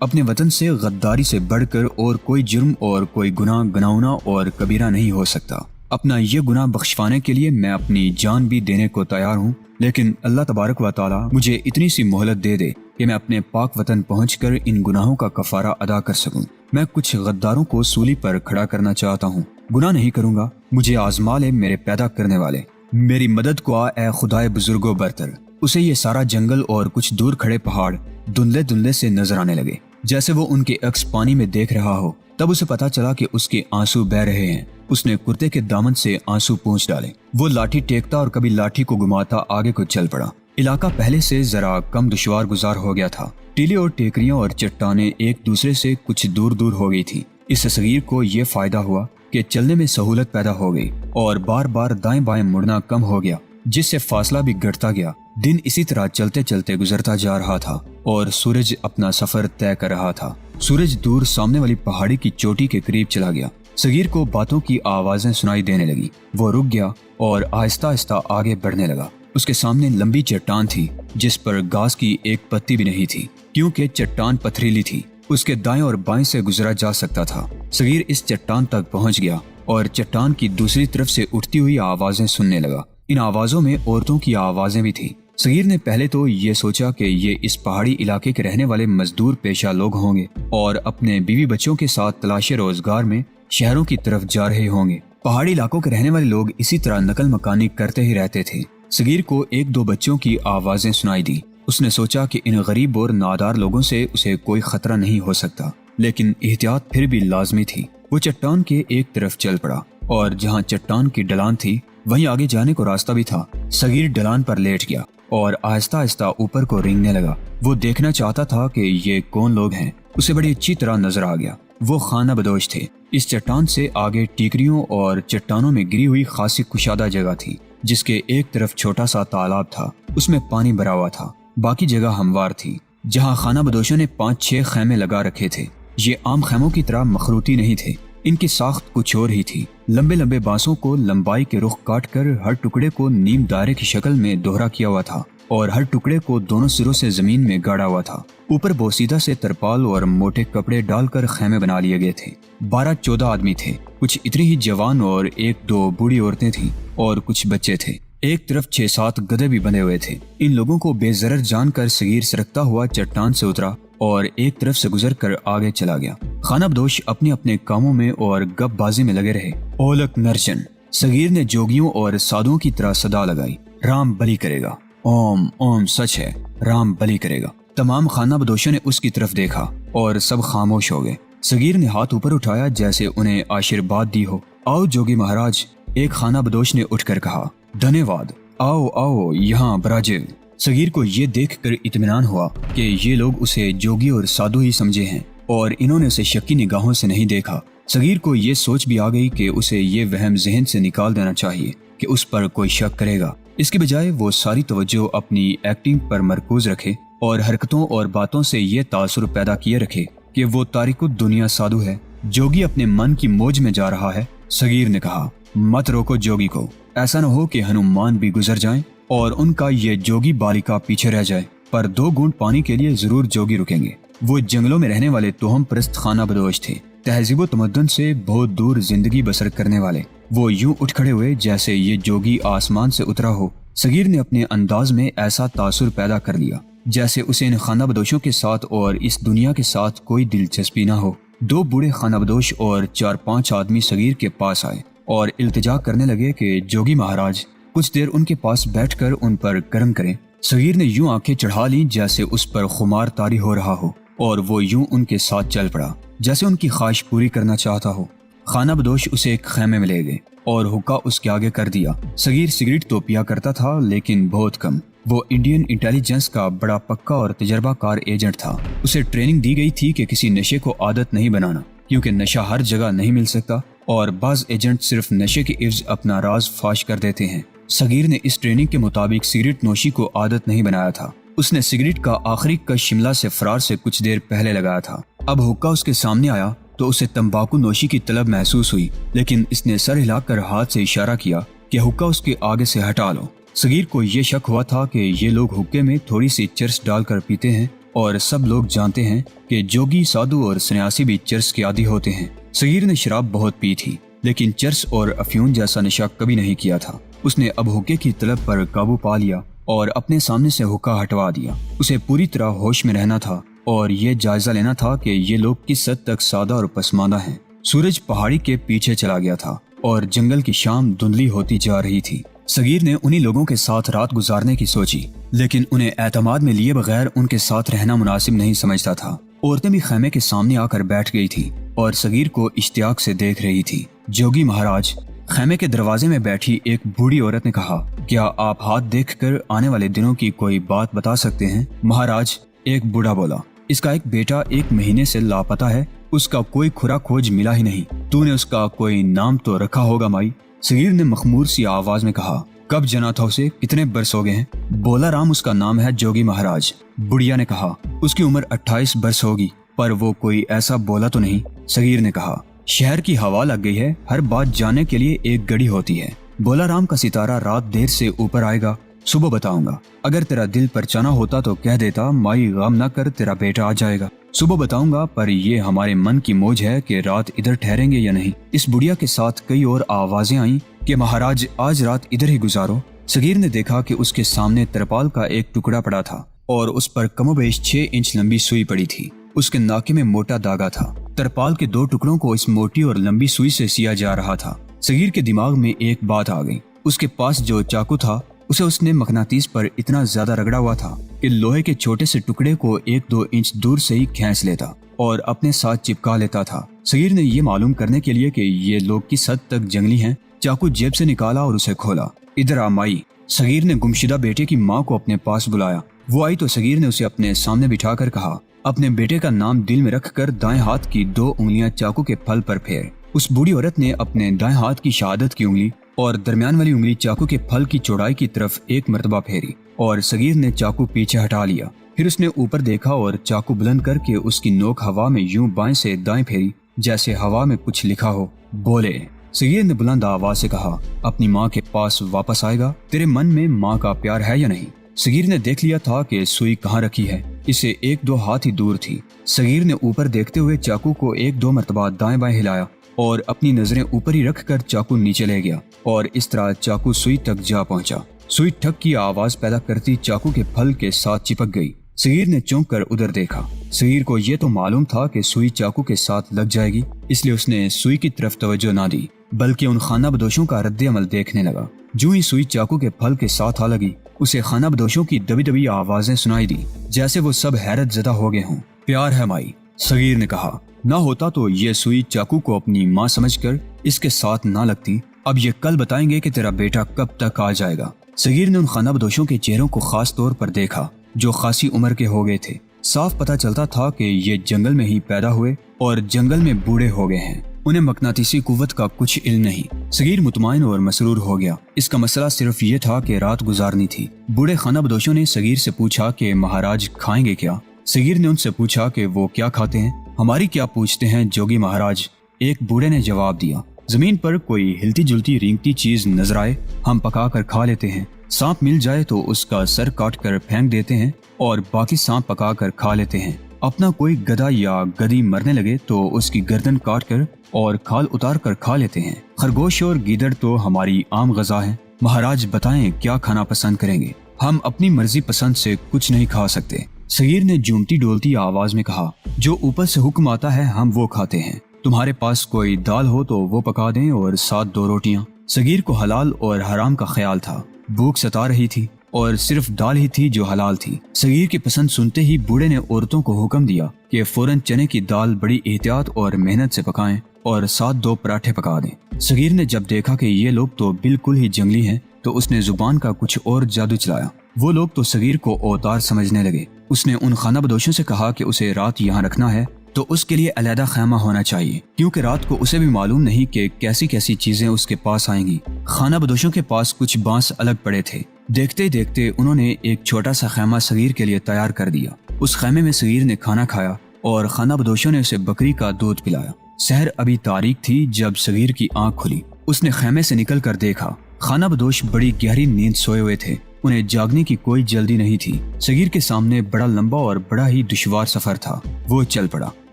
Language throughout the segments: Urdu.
اپنے وطن سے غداری سے بڑھ کر اور کوئی جرم اور کوئی گناہ گناؤنا اور کبیرہ نہیں ہو سکتا۔ اپنا یہ گناہ بخشوانے کے لیے میں اپنی جان بھی دینے کو تیار ہوں، لیکن اللہ تبارک و تعالی مجھے اتنی سی مہلت دے دے کہ میں اپنے پاک وطن پہنچ کر ان گناہوں کا کفارہ ادا کر سکوں۔ میں کچھ غداروں کو سولی پر کھڑا کرنا چاہتا ہوں، گناہ نہیں کروں گا، مجھے آزما لے میرے پیدا کرنے والے، میری مدد کو آ اے خدائے بزرگ و برتر۔ اسے یہ سارا جنگل اور کچھ دور کھڑے پہاڑ دھندلے دھندلے سے نظر آنے لگے، جیسے وہ ان کے عکس پانی میں دیکھ رہا ہو۔ تب اسے پتا چلا کہ اس کے آنسو بہ رہے ہیں۔ اس نے کرتے کے دامن سے آنسو پونچھ ڈالے، وہ لاٹھی ٹیکتا اور کبھی لاٹھی کو گھماتا آگے کو چل پڑا۔ علاقہ پہلے سے ذرا کم دشوار گزار ہو گیا تھا، ٹیلے اور ٹیکریاں اور چٹانیں ایک دوسرے سے کچھ دور دور ہو گئی تھی۔ اس صغیر کو یہ فائدہ ہوا کہ چلنے میں سہولت پیدا ہو گئی اور بار بار دائیں بائیں مڑنا کم ہو گیا، جس سے فاصلہ بھی گھٹتا گیا۔ دن اسی طرح چلتے چلتے گزرتا جا رہا تھا اور سورج اپنا سفر طے کر رہا تھا۔ سورج دور سامنے والی پہاڑی کی چوٹی کے قریب چلا گیا۔ صغیر کو باتوں کی آوازیں سنائی دینے لگی، وہ رک گیا اور آہستہ آہستہ آگے بڑھنے لگا۔ اس کے سامنے لمبی چٹان تھی جس پر گھاس کی ایک پتی بھی نہیں تھی، کیونکہ چٹان پتھریلی تھی۔ اس کے دائیں اور بائیں سے گزرا جا سکتا تھا۔ صغیر اس چٹان تک پہنچ گیا اور چٹان کی دوسری طرف سے اٹھتی ہوئی آوازیں سننے لگا۔ ان آوازوں میں عورتوں کی آوازیں بھی تھیں۔ صغیر نے پہلے تو یہ سوچا کہ یہ اس پہاڑی علاقے کے رہنے والے مزدور پیشہ لوگ ہوں گے اور اپنے بیوی بچوں کے ساتھ تلاش روزگار میں شہروں کی طرف جا رہے ہوں گے۔ پہاڑی علاقوں کے رہنے والے لوگ اسی طرح نقل مکانی کرتے ہی رہتے تھے۔ صغیر کو ایک دو بچوں کی آوازیں سنائی دی۔ اس نے سوچا کہ ان غریب اور نادار لوگوں سے اسے کوئی خطرہ نہیں ہو سکتا، لیکن احتیاط پھر بھی لازمی تھی۔ وہ چٹان کے ایک طرف چل پڑا اور جہاں چٹان کی ڈھلان تھی وہیں آگے جانے کو راستہ بھی تھا۔ صغیر ڈھلان پر لیٹ گیا اور آہستہ آہستہ اوپر کو رینگنے لگا۔ وہ دیکھنا چاہتا تھا کہ یہ کون لوگ ہیں۔ اسے بڑی اچھی طرح نظر آ گیا، وہ خانہ بدوش تھے۔ اس چٹان سے آگے ٹیکریوں اور چٹانوں میں گری ہوئی خاصی کشادہ جگہ تھی، جس کے ایک طرف چھوٹا سا تالاب تھا، اس میں پانی بھرا ہوا تھا۔ باقی جگہ ہموار تھی، جہاں خانہ بدوشوں نے 5-6 خیمے لگا رکھے تھے۔ یہ عام خیموں کی طرح مخروطی نہیں تھے، ان کی ساخت کچھ اور ہی تھی۔ لمبے لمبے بانسوں کو لمبائی کے رخ کاٹ کر ہر ٹکڑے کو نیم دائرے کی شکل میں دوہرا کیا ہوا تھا اور ہر ٹکڑے کو دونوں سروں سے زمین میں گاڑا ہوا تھا۔ اوپر بوسیدہ سے ترپال اور موٹے کپڑے ڈال کر خیمے بنا لیے گئے تھے۔ 12-14 آدمی تھے، کچھ اتنی ہی جوان اور 1-2 بوڑھی عورتیں تھیں اور کچھ بچے تھے۔ ایک طرف 6-7 گدھے بھی بندھے ہوئے تھے۔ ان لوگوں کو بے ضرر جان کر صغیر سرکتا ہوا چٹان سے اترا اور ایک طرف سے گزر کر آگے چلا گیا۔ خانہ بدوش اپنے اپنے کاموں میں اور گپ بازی میں لگے رہے۔ اولک نرچن، صغیر نے جوگیوں اور سادھوؤں کی طرح صدا لگائی، رام بلی کرے گا، اوم اوم سچ ہے، رام بلی کرے گا۔ تمام خانہ بدوشوں نے اس کی طرف دیکھا اور سب خاموش ہو گئے۔ صغیر نے ہاتھ اوپر اٹھایا جیسے انہیں آشیرواد دی ہو۔ آؤ جوگی مہاراج، ایک خانہ بدوش نے اٹھ کر کہا۔ دھنیہ واد، آؤ آؤ یہاں براجل۔ صغیر کو یہ دیکھ کر اطمینان ہوا کہ یہ لوگ اسے جوگی اور سادھو ہی سمجھے ہیں اور انہوں نے اسے شکی نگاہوں سے نہیں دیکھا۔ صغیر کو یہ سوچ بھی آ گئی کہ اسے یہ وہم ذہن سے نکال دینا چاہیے کہ اس پر کوئی شک کرے گا۔ اس کے بجائے وہ ساری توجہ اپنی ایکٹنگ پر مرکوز رکھے اور حرکتوں اور باتوں سے یہ تاثر پیدا کیے رکھے کہ وہ تاریک الدنیا سادھو ہے۔ جوگی اپنے من کی موج میں جا رہا ہے۔ صغیر نے کہا، مت روکو جوگی کو، ایسا نہ ہو کہ ہنومان بھی گزر جائیں اور ان کا یہ جوگی بالیکا پیچھے رہ جائے۔ پر 2 گھونٹ پانی کے لیے ضرور جوگی رکیں گے۔ وہ جنگلوں میں رہنے والے توہم پرست خانہ بدوش تھے، تہذیب و تمدن سے بہت دور زندگی بسر کرنے والے۔ وہ یوں اٹھ کھڑے ہوئے جیسے یہ جوگی آسمان سے اترا ہو۔ صغیر نے اپنے انداز میں ایسا تاثر پیدا کر لیا جیسے اسے ان خانہ بدوشوں کے ساتھ اور اس دنیا کے ساتھ کوئی دلچسپی نہ ہو۔ 2 بوڑھے خانہ بدوش اور 4-5 آدمی صغیر کے پاس آئے اور التجا کرنے لگے کہ جوگی مہاراج کچھ دیر ان کے پاس بیٹھ کر ان پر کرم کریں۔ صغیر نے یوں آنکھیں چڑھا لیں جیسے اس پر خمار طاری ہو رہا ہو اور وہ یوں ان کے ساتھ چل پڑا جیسے ان کی خواہش پوری کرنا چاہتا ہو۔ خانہ بدوش اسے ایک خیمے میں لے گئے اور حکا اس کے آگے کر دیا۔ صغیر سگریٹ تو پیا کرتا تھا لیکن بہت کم۔ وہ انڈین انٹیلیجنس کا بڑا پکا اور تجربہ کار ایجنٹ تھا۔ اسے ٹریننگ دی گئی تھی کہ کسی نشے کو عادت نہیں بنانا، کیونکہ نشہ ہر جگہ نہیں مل سکتا اور بعض ایجنٹ صرف نشے کے عوض اپنا راز فاش کر دیتے ہیں۔ صغیر نے اس ٹریننگ کے مطابق سگریٹ نوشی کو عادت نہیں بنایا تھا۔ اس نے سگریٹ کا آخری کش شملہ سے فرار سے کچھ دیر پہلے لگایا تھا۔ اب حکا اس کے سامنے آیا تو اسے تمباکو نوشی کی طلب محسوس ہوئی، لیکن اس نے سر ہلا کر ہاتھ سے اشارہ کیا کہ حکا اس کے آگے سے ہٹا لو۔ صغیر کو یہ شک ہوا تھا کہ یہ لوگ حکے میں تھوڑی سی چرس ڈال کر پیتے ہیں اور سب لوگ جانتے ہیں کہ جوگی، سادھو اور سنیاسی بھی چرس کے عادی ہوتے ہیں۔ صغیر نے شراب بہت پی تھی، لیکن چرس اور افیون جیسا نشہ کبھی نہیں کیا تھا۔ اس نے اب حقے کی طلب پر قابو پا لیا اور اپنے سامنے سے حقہ ہٹوا دیا۔ اسے پوری طرح ہوش میں رہنا تھا اور یہ جائزہ لینا تھا کہ یہ لوگ کس حد تک سادہ اور پسماندہ ہیں۔ سورج پہاڑی کے پیچھے چلا گیا تھا اور جنگل کی شام دھندلی ہوتی جا رہی تھی۔ صغیر نے انہی لوگوں کے ساتھ رات گزارنے کی سوچی، لیکن انہیں اعتماد میں لیے بغیر ان کے ساتھ رہنا مناسب نہیں سمجھتا تھا۔ عورتیں بھی خیمے کے سامنے آ کر بیٹھ گئی تھی اور صغیر کو اشتیاق سے دیکھ رہی تھی۔ جوگی مہاراج، خیمے کے دروازے میں بیٹھی ایک بوڑھی عورت نے کہا، کیا آپ ہاتھ دیکھ کر آنے والے دنوں کی کوئی بات بتا سکتے ہیں؟ مہاراج، ایک بوڑھا بولا، اس کا ایک بیٹا 1 مہینے سے لاپتہ ہے، اس کا کوئی کھرا کھوج ملا ہی نہیں۔ تو نے اس کا کوئی نام تو رکھا ہوگا مائی؟ صغیر نے مخمور سی آواز میں کہا، کب جنا تھا اسے؟ کتنے برس ہو گئے ہیں؟ بولا رام اس کا نام ہے جوگی مہاراج۔ بڑھیا نے کہا، اس کی عمر 28 برس ہوگی، پر وہ کوئی ایسا بولا تو نہیں؟ صغیر نے کہا، شہر کی ہوا لگ گئی ہے، ہر بات جاننے کے لیے ایک گھڑی ہوتی ہے۔ بولا رام کا ستارہ رات دیر سے اوپر آئے گا، صبح بتاؤں گا۔ اگر تیرا دل پرچانا ہوتا تو کہہ دیتا، مائی غم نہ کر، تیرا بیٹا آ جائے گا، صبح بتاؤں گا، پر یہ ہمارے من کی موج ہے کہ رات ادھر ٹھہریں گے یا نہیں۔ اس بڑھیا کے ساتھ کئی اور آوازیں آئیں کہ مہاراج آج رات ادھر ہی گزارو۔ صغیر نے دیکھا کہ اس کے سامنے ترپال کا ایک ٹکڑا پڑا تھا اور اس پر کم و بیش 6 انچ لمبی سوئی پڑی تھی۔ اس کے ناکے میں موٹا داغا تھا۔ ترپال کے 2 ٹکڑوں کو اس موٹی اور لمبی سوئی سے سیا جا رہا تھا۔ صغیر کے دماغ میں ایک بات آ گئی، اس کے پاس جو چاقو تھا اسے اس نے مقناطیس پر اتنا زیادہ رگڑا ہوا تھا کہ لوہے کے چھوٹے سے ٹکڑے کو 1-2 انچ دور سے ہی کھینچ لیتا اور اپنے ساتھ چپکا لیتا تھا۔ صغیر نے یہ معلوم کرنے کے لیے کہ یہ لوگ کس حد تک جنگلی ہیں، چاقو جیب سے نکالا اور اسے کھولا۔ ادھر آ مائی۔ صغیر نے گمشدہ بیٹے کی ماں کو اپنے پاس بلایا۔ وہ آئی تو صغیر نے اسے اپنے سامنے بٹھا کر کہا، اپنے بیٹے کا نام دل میں رکھ کر دائیں ہاتھ کی 2 انگلیاں چاقو کے پھل پر پھیر۔ اس بوڑھی عورت نے اپنے دائیں ہاتھ کی شہادت کی انگلی اور درمیان والی انگلی چاقو کے پھل کی چوڑائی کی طرف 1 مرتبہ پھیری اور صغیر نے چاقو پیچھے ہٹا لیا۔ پھر اس نے اوپر دیکھا اور چاقو بلند کر کے اس کی نوک ہوا میں یوں بائیں سے دائیں پھیری جیسے ہوا میں کچھ لکھا ہو۔ بولے، صغیر نے بلند آواز سے کہا، اپنی ماں کے پاس واپس آئے گا؟ تیرے من میں ماں کا پیار ہے یا نہیں؟ صغیر نے دیکھ لیا تھا کہ سوئی کہاں رکھی ہے، اسے 1-2 ہاتھ ہی دور تھی۔ صغیر نے اوپر دیکھتے ہوئے چاقو کو 1-2 مرتبہ دائیں بائیں ہلایا اور اپنی نظریں اوپر ہی رکھ کر چاقو نیچے لے گیا اور اس طرح چاقو سوئی تک جا پہنچا۔ سوئی ٹھک کی آواز پیدا کرتی چاقو کے پھل کے ساتھ چپک گئی۔ صغیر نے چونک کر ادھر دیکھا۔ صغیر کو یہ تو معلوم تھا کہ سوئی چاقو کے ساتھ لگ جائے گی، اس لیے اس نے سوئی کی طرف توجہ نہ دی بلکہ ان خانہ بدوشوں کا رد عمل دیکھنے لگا۔ جو ہی سوئی چاقو کے پھل کے ساتھ آ لگی، اسے خانہ بدوشوں کی دبی دبی آوازیں سنائی دی جیسے وہ سب حیرت زدہ ہو گئے ہوں۔ پیار ہے مائی، صغیر نے کہا، نہ ہوتا تو یہ سوئی چاقو کو اپنی ماں سمجھ کر اس کے ساتھ نہ لگتی۔ اب یہ کل بتائیں گے کہ تیرا بیٹا کب تک آ جائے گا۔ صغیر نے ان خانہ بدوشوں کے چہروں کو خاص طور پر دیکھا جو خاصی عمر کے ہو گئے تھے۔ صاف پتہ چلتا تھا کہ یہ جنگل میں ہی پیدا ہوئے اور جنگل میں بوڑھے ہو گئے ہیں، انہیں مقناطیسی قوت کا کچھ علم نہیں۔ صغیر مطمئن اور مسرور ہو گیا۔ اس کا مسئلہ صرف یہ تھا کہ رات گزارنی تھی۔ بوڑھے خانہ بدوشوں نے صغیر سے پوچھا کہ مہاراج کھائیں گے کیا؟ صغیر نے ان سے پوچھا کہ وہ کیا کھاتے ہیں؟ ہماری کیا پوچھتے ہیں جوگی مہاراج، ایک بوڑھے نے جواب دیا۔ زمین پر کوئی ہلتی جلتی رینگتی چیز نظر آئے ہم پکا کر کھا لیتے ہیں، سانپ مل جائے تو اس کا سر کاٹ کر پھینک دیتے ہیں اور باقی سانپ پکا کر کھا لیتے ہیں۔ اپنا کوئی گدھا یا گدھی مرنے لگے تو اس کی گردن کاٹ کر اور کھال اتار کر کھا لیتے ہیں۔ خرگوش اور گیدڑ تو ہماری عام غذا ہے۔ مہاراج بتائیں کیا کھانا پسند کریں گے؟ ہم اپنی مرضی پسند سے کچھ نہیں کھا سکتے۔ صغیر نے جھومتی ڈولتی آواز میں کہا، جو اوپر سے حکم آتا ہے ہم وہ کھاتے ہیں۔ تمہارے پاس کوئی دال ہو تو وہ پکا دیں اور ساتھ 2 روٹیاں۔ صغیر کو حلال اور حرام کا خیال تھا، بھوک ستا رہی تھی اور صرف دال ہی تھی جو حلال تھی۔ صغیر کی پسند سنتے ہی بوڑھے نے عورتوں کو حکم دیا کہ فوراً چنے کی دال بڑی احتیاط اور محنت سے پکائیں اور ساتھ 2 پراٹھے پکا دیں۔ صغیر نے جب دیکھا کہ یہ لوگ تو بالکل ہی جنگلی ہیں تو اس نے زبان کا کچھ اور جادو چلایا۔ وہ لوگ تو صغیر کو اوتار سمجھنے لگے۔ اس نے ان خانہ بدوشوں سے کہا کہ اسے رات یہاں رکھنا ہے تو اس کے لیے علیحدہ خیمہ ہونا چاہیے، کیونکہ رات کو اسے بھی معلوم نہیں کہ کیسی کیسی چیزیں اس کے پاس آئیں گی۔ خانہ بدوشوں کے پاس کچھ بانس الگ پڑے تھے۔ دیکھتے دیکھتے انہوں نے ایک چھوٹا سا خیمہ صغیر کے لیے تیار کر دیا۔ اس خیمے میں صغیر نے کھانا کھایا اور خانہ بدوشوں نے اسے بکری کا دودھ پلایا۔ سحر ابھی تاریک تھی جب صغیر کی آنکھ کھلی۔ اس نے خیمے سے نکل کر دیکھا، خانہ بدوش بڑی گہری نیند سوئے ہوئے تھے انہیں جاگنے کی کوئی جلدی نہیں تھی۔ صغیر کے سامنے بڑا لمبا اور بڑا ہی دشوار سفر تھا۔ وہ چل پڑا۔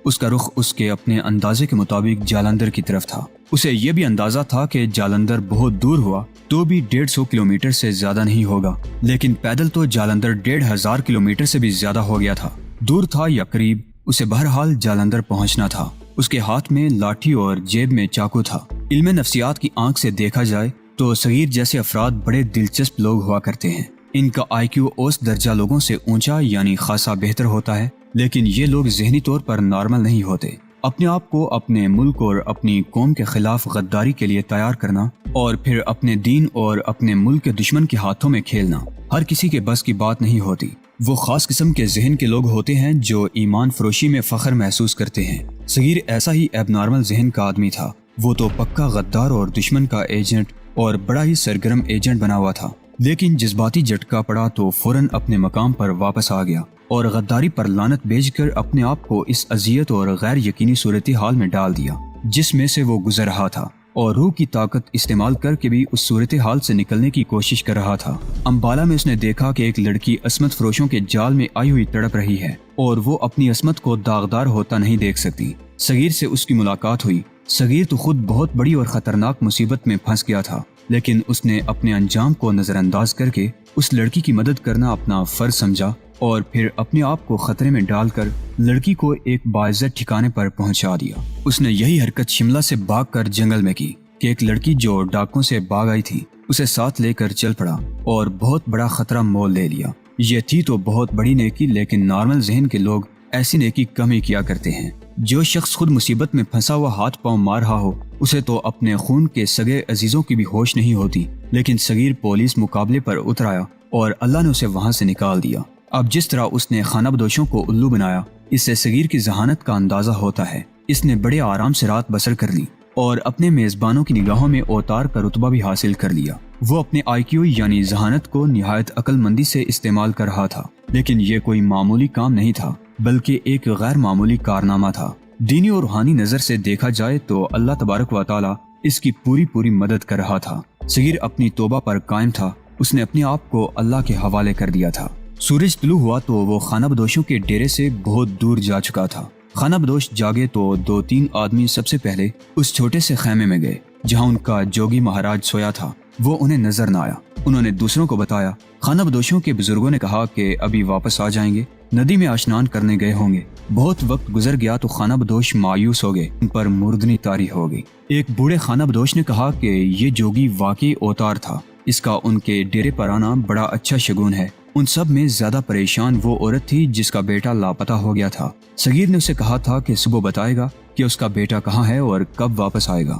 اس کا رخ اس کے اپنے اندازے کے مطابق جالندھر کی طرف تھا۔ اسے یہ بھی اندازہ تھا کہ جالندھر بہت دور ہوا تو بھی 150 کلومیٹر سے زیادہ نہیں ہوگا، لیکن پیدل تو جالندھر 1500 کلومیٹر سے بھی زیادہ ہو گیا تھا۔ دور تھا یا قریب، اسے بہرحال جالندھر پہنچنا تھا۔ اس کے ہاتھ میں لاٹھی اور جیب میں چاقو تھا۔ علم نفسیات کی آنکھ سے دیکھا جائے تو صغیر جیسے افراد بڑے دلچسپ لوگ ہوا کرتے ہیں۔ ان کا آئی کیو اوسط درجہ لوگوں سے اونچا یعنی خاصا بہتر ہوتا ہے، لیکن یہ لوگ ذہنی طور پر نارمل نہیں ہوتے۔ اپنے آپ کو اپنے ملک اور اپنی قوم کے خلاف غداری کے لیے تیار کرنا اور پھر اپنے دین اور اپنے ملک کے دشمن کے ہاتھوں میں کھیلنا ہر کسی کے بس کی بات نہیں ہوتی۔ وہ خاص قسم کے ذہن کے لوگ ہوتے ہیں جو ایمان فروشی میں فخر محسوس کرتے ہیں۔ صغیر ایسا ہی ایب نارمل ذہن کا آدمی تھا۔ وہ تو پکا غدار اور دشمن کا ایجنٹ اور بڑا ہی سرگرم ایجنٹ بنا ہوا تھا، لیکن جذباتی جھٹکا پڑا تو فوراً اپنے مقام پر واپس آ گیا اور غداری پر لعنت بھیج کر اپنے آپ کو اس اذیت اور غیر یقینی صورتحال میں ڈال دیا جس میں سے وہ گزر رہا تھا، اور روح کی طاقت استعمال کر کے بھی اس صورتحال سے نکلنے کی کوشش کر رہا تھا۔ امبالہ میں اس نے دیکھا کہ ایک لڑکی عصمت فروشوں کے جال میں آئی ہوئی تڑپ رہی ہے اور وہ اپنی عصمت کو داغدار ہوتا نہیں دیکھ سکتی۔ صغیر سے اس کی ملاقات ہوئی۔ صغیر تو خود بہت بڑی اور خطرناک مصیبت میں پھنس گیا تھا، لیکن اس نے اپنے انجام کو نظر انداز کر کے اس لڑکی کی مدد کرنا اپنا فرض سمجھا اور پھر اپنے آپ کو خطرے میں ڈال کر لڑکی کو ایک باعزت ٹھکانے پر پہنچا دیا۔ اس نے یہی حرکت شملہ سے بھاگ کر جنگل میں کی کہ ایک لڑکی جو ڈاکوں سے بھاگ آئی تھی اسے ساتھ لے کر چل پڑا اور بہت بڑا خطرہ مول لے لیا۔ یہ تھی تو بہت بڑی نیکی، لیکن نارمل ذہن کے لوگ ایسی نیکی کم ہی کیا کرتے ہیں۔ جو شخص خود مصیبت میں پھنسا ہوا ہاتھ پاؤں مار رہا ہو اسے تو اپنے خون کے سگے عزیزوں کی بھی ہوش نہیں ہوتی، لیکن صغیر پولیس مقابلے پر اتر آیا اور اللہ نے اسے وہاں سے نکال دیا۔ اب جس طرح اس نے خانہ بدوشوں کو الو بنایا، اس سے صغیر کی ذہانت کا اندازہ ہوتا ہے۔ اس نے بڑے آرام سے رات بسر کر لی اور اپنے میزبانوں کی نگاہوں میں اوتار کا رتبہ بھی حاصل کر لیا۔ وہ اپنے آئی کیو یعنی ذہانت کو نہایت عقل مندی سے استعمال کر رہا تھا، لیکن یہ کوئی معمولی کام نہیں تھا بلکہ ایک غیر معمولی کارنامہ تھا۔ دینی اور روحانی نظر سے دیکھا جائے تو اللہ تبارک و تعالی اس کی پوری مدد کر رہا تھا۔ صغیر اپنی توبہ پر قائم تھا۔ اس نے اپنے آپ کو اللہ کے حوالے کر دیا تھا۔ سورج طلوع ہوا تو وہ خانہ بدوشوں کے ڈیرے سے بہت دور جا چکا تھا۔ خانہ بدوش جاگے تو 2-3 آدمی سب سے پہلے اس چھوٹے سے خیمے میں گئے جہاں ان کا جوگی مہاراج سویا تھا۔ وہ انہیں نظر نہ آیا۔ انہوں نے دوسروں کو بتایا۔ خانہ بدوشوں کے بزرگوں نے کہا کہ ابھی واپس آ جائیں گے، ندی میں اشنان کرنے گئے ہوں گے۔ بہت وقت گزر گیا تو خانہ بدوش مایوس ہو گئے، ان پر مردنی طاری ہو گئی۔ ایک بوڑھے خانہ بدوش نے کہا کہ یہ جوگی واقعی اوتار تھا، اس کا ان کے ڈیرے پر آنا بڑا اچھا شگون ہے۔ ان سب میں زیادہ پریشان وہ عورت تھی جس کا بیٹا لاپتہ ہو گیا تھا۔ صغیر نے اسے کہا تھا کہ صبح بتائے گا کہ اس کا بیٹا کہاں ہے اور کب واپس آئے گا۔